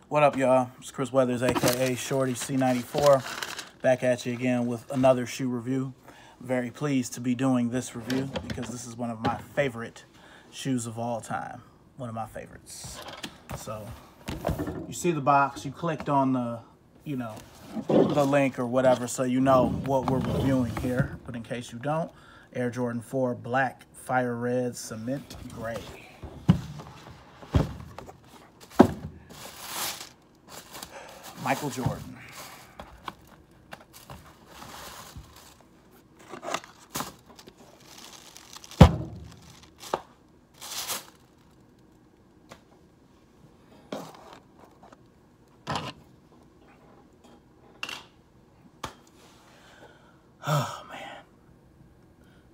What up, y'all? It's Chris Weathers, aka ShortyC94, back at you again with another shoe review. I'm very pleased to be doing this review because this is one of my favorite shoes of all time. One of my favorites. So, you see the box, you clicked on the, the link or whatever, so you know what we're reviewing here. But in case you don't, Air Jordan 4 Black Fire Red Cement Gray. Michael Jordan. Oh, man.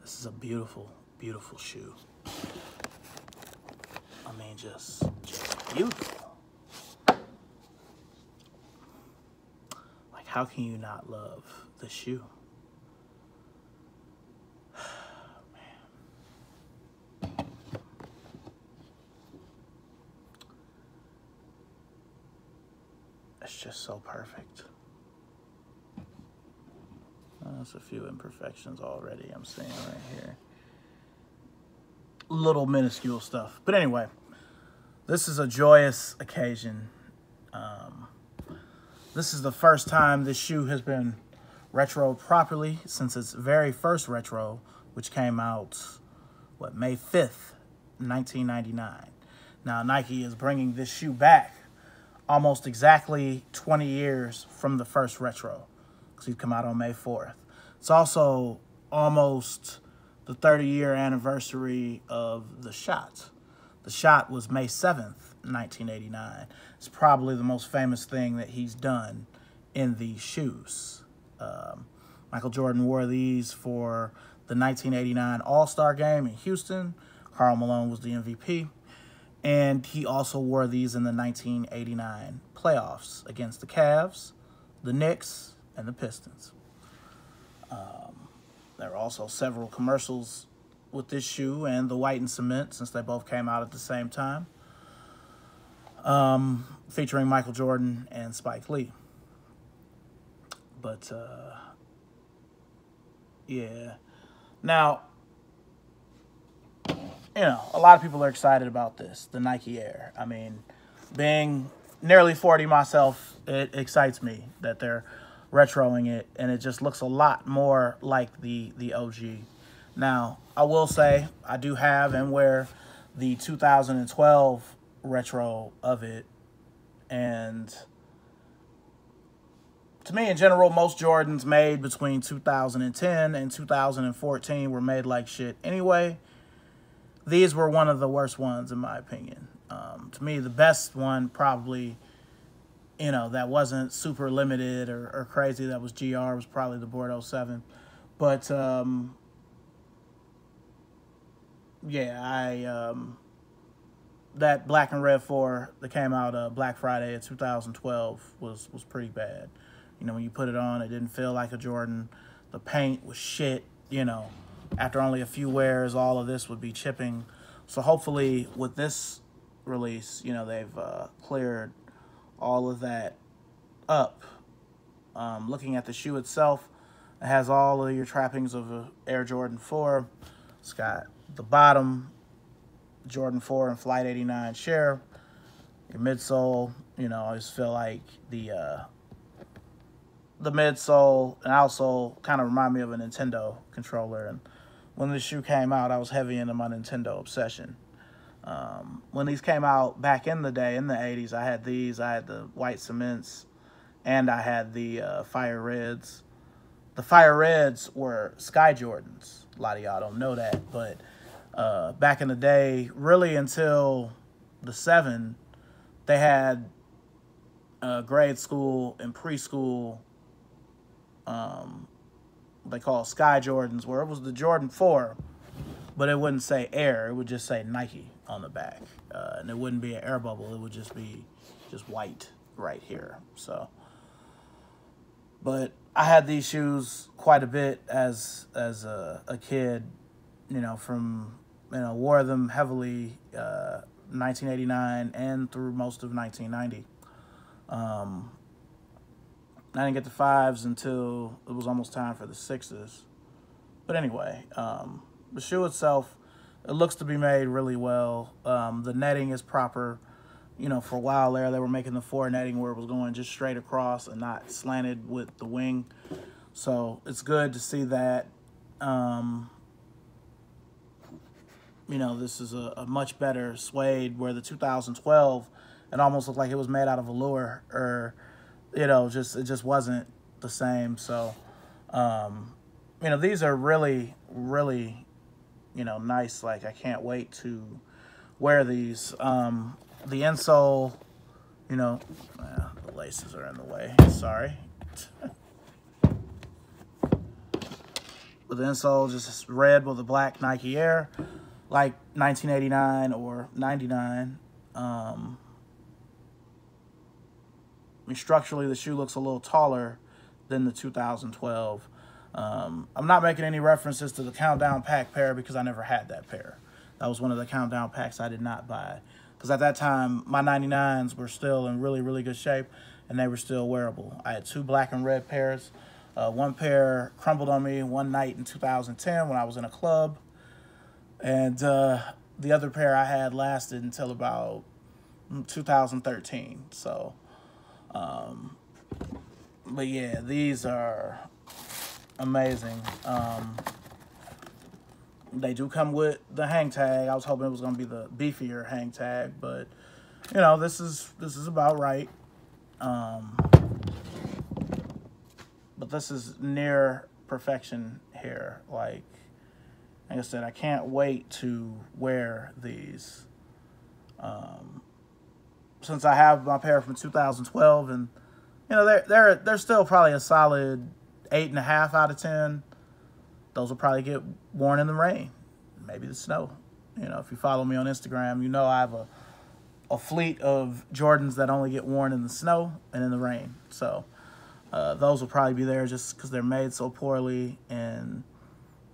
This is a beautiful, beautiful shoe. I mean, just beautiful. How can you not love the shoe? Man. It's just so perfect. There's a few imperfections already I'm seeing right here. Little minuscule stuff. But anyway, this is a joyous occasion. This is the first time this shoe has been retroed properly since its very first retro, which came out, May 5th, 1999. Now, Nike is bringing this shoe back almost exactly 20 years from the first retro, because it came out on May 4th. It's also almost the 30-year anniversary of The Shot. The Shot was May 7th, 1989. It's probably the most famous thing that he's done in these shoes. Michael Jordan wore these for the 1989 All-Star Game in Houston. Karl Malone was the MVP. And he also wore these in the 1989 playoffs against the Cavs, the Knicks, and the Pistons. There are also several commercials with this shoe and the white and cement, since they both came out at the same time, featuring Michael Jordan and Spike Lee. But, yeah. Now, a lot of people are excited about this, the Nike Air. I mean, being nearly 40 myself, it excites me that they're retroing it, and it just looks a lot more like the OG. Now, I will say I do have and wear the 2012 retro of it, and to me, in general, most Jordans made between 2010 and 2014 were made like shit anyway. These were one of the worst ones, in my opinion. To me, the best one probably, that wasn't super limited or crazy, that was GR, was probably the Bordeaux 7. But, yeah, that black and red 4 that came out Black Friday of 2012 was pretty bad. When you put it on, it didn't feel like a Jordan. The paint was shit, After only a few wears, all of this would be chipping. So hopefully with this release, they've cleared all of that up. Looking at the shoe itself, it has all of your trappings of a Air Jordan 4. It's got the bottom, Jordan 4 and Flight 89 share. Your midsole, I just feel like the midsole and outsole kind of remind me of a Nintendo controller. And when this shoe came out, I was heavy into my Nintendo obsession. When these came out back in the day, in the 80s, I had these. I had the white cements, and I had the Fire Reds. The Fire Reds were Sky Jordans. A lot of y'all don't know that, but back in the day, really until the 7, they had grade school and preschool, they call Sky Jordans, where it was the Jordan 4, but it wouldn't say Air. It would just say Nike on the back. And it wouldn't be an air bubble. It would just be white right here. So, but I had these shoes quite a bit as a kid, wore them heavily 1989 and through most of 1990. I didn't get the 5s until it was almost time for the 6s. But anyway, the shoe itself, it looks to be made really well. The netting is proper. You know, for a while there, they were making the 4 netting where it was going just straight across and not slanted with the wing. So it's good to see that. You know, this is a much better suede, where the 2012, it almost looked like it was made out of velour, or, you know, it just wasn't the same. So, you know, these are really, really, you know, nice. Like, I can't wait to wear these. The insole, you know, the laces are in the way, sorry. But the insole just red with a black Nike Air, like 1989 or 99. I mean, structurally, the shoe looks a little taller than the 2012. I'm not making any references to the Countdown Pack pair because I never had that pair. That was one of the Countdown Packs I did not buy. Because at that time, my 99s were still in really, really good shape, and they were still wearable. I had 2 black and red pairs. One pair crumbled on me one night in 2010 when I was in a club. And the other pair I had lasted until about 2013. So, but yeah, these are amazing. They do come with the hang tag. I was hoping it was going to be the beefier hang tag, but you know, this is about right. But this is near perfection here. Like I said, I can't wait to wear these. Since I have my pair from 2012, and you know, they're still probably a solid 8.5 out of 10. Those will probably get worn in the rain, maybe the snow. You know, if you follow me on Instagram, you know I have a fleet of Jordans that only get worn in the snow and in the rain. So those will probably be there just because they're made so poorly, and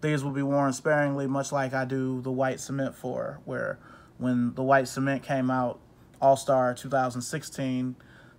these will be worn sparingly, much like I do the white cement 4, where when the white cement came out, All-Star 2016,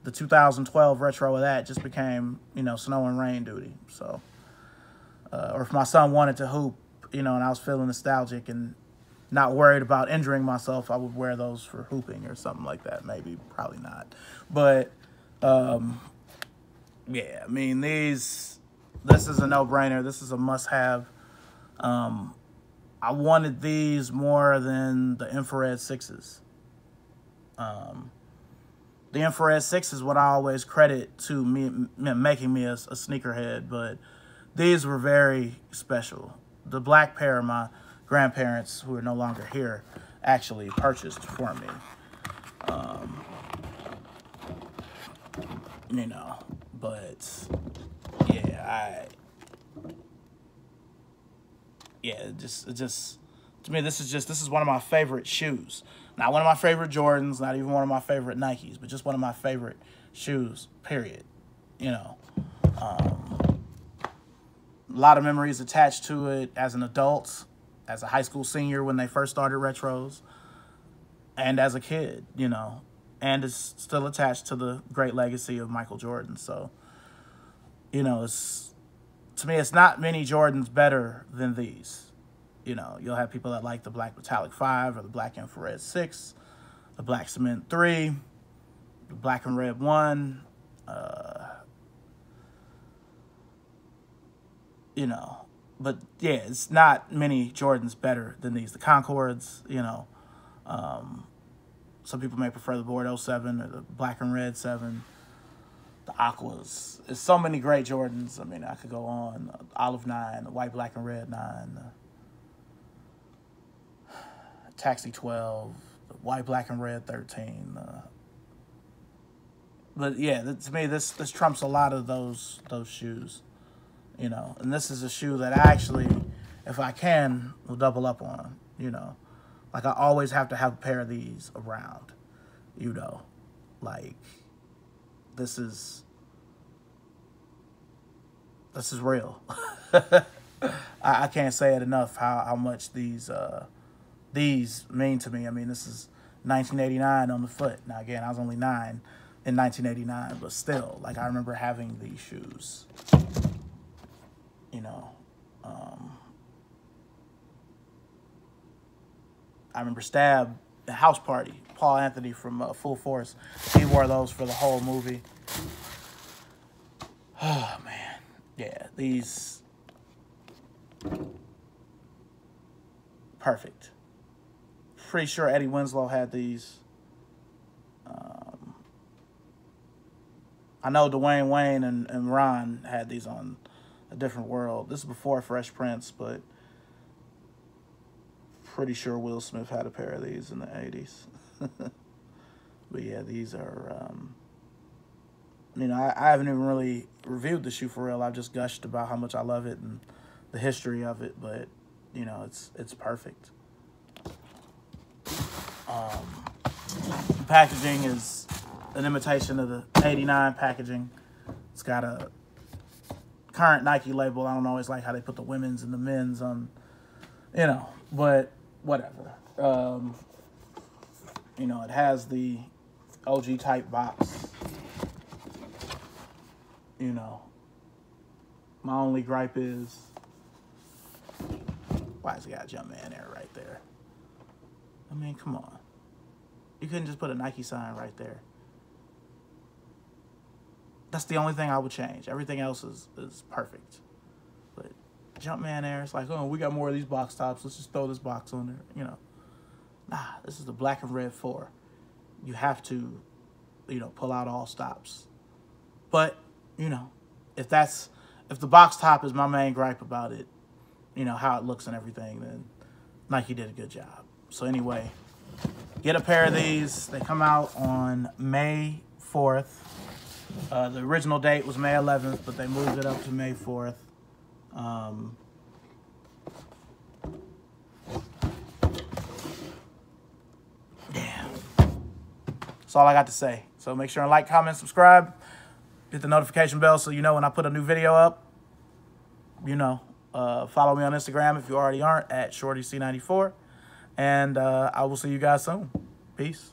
the 2012 retro of that just became, you know, snow and rain duty. So, or if my son wanted to hoop, you know, and I was feeling nostalgic and not worried about injuring myself, I would wear those for hooping or something like that. Maybe, probably not. But, yeah, I mean, this is a no-brainer. This is a must-have. I wanted these more than the infrared 6s. The infrared 6 is what I always credit to me making me a sneakerhead, but these were very special. The black pair my grandparents, who are no longer here, actually purchased for me. You know, but yeah, it just to me, this is one of my favorite shoes. Not one of my favorite Jordans, not even one of my favorite Nikes, but just one of my favorite shoes, period. You know, a lot of memories attached to it as an adult, as a high school senior when they first started retros, and as a kid, you know, and it's still attached to the great legacy of Michael Jordan. So, you know, to me, it's not many Jordans better than these. You know, you'll have people that like the black metallic 5 or the black infrared 6, the black cement 3, the black and red 1. You know, but yeah, it's not many Jordans better than these. The Concords, you know, some people may prefer the Bordeaux 7 or the black and red 7. The Aquas. There's so many great Jordans. I mean, I could go on. Olive 9, the white, black, and red 9. Taxi 12, the white, black, and red 13. But yeah, to me, this trumps a lot of those shoes, you know. And this is a shoe that I actually, if I can, will double up on, you know. Like, I always have to have a pair of these around, you know. Like, this is real. I can't say it enough how much these mean to me. I mean, this is 1989 on the foot. Now, again, I was only 9, in 1989, but still, like, I remember having these shoes, you know. I remember Stab, the house party, Paul Anthony from Full Force. He wore those for the whole movie. Oh, man. Yeah, these... perfect. Pretty sure Eddie Winslow had these. I know Dwayne Wayne and Ron had these on A Different World. This is before Fresh Prince, but pretty sure Will Smith had a pair of these in the 80s. But yeah, these are, you know, I haven't even really reviewed the shoe for real. I've just gushed about how much I love it and the history of it, but, you know, it's perfect. The packaging is an imitation of the 89 packaging. It's got a current Nike label. I don't always like how they put the women's and the men's on, you know, but whatever. You know, it has the OG type box. You know, my only gripe is, why has he got Jumpman Air right there? I mean, come on. You couldn't just put a Nike sign right there. That's the only thing I would change. Everything else is perfect. But Jumpman Air, it's like, oh, we got more of these box tops. Let's just throw this box on there. You know, nah, this is the black and red 4. You have to, you know, pull out all stops. But, you know, if the box top is my main gripe about it, you know, how it looks and everything, then Nike did a good job. So anyway, get a pair of these. They come out on May 4th. The original date was May 11th, but they moved it up to May 4th. Damn. That's all I got to say. So make sure and like, comment, subscribe. Hit the notification bell so you know when I put a new video up. You know, follow me on Instagram if you already aren't, at ShortyC94. And I will see you guys soon. Peace.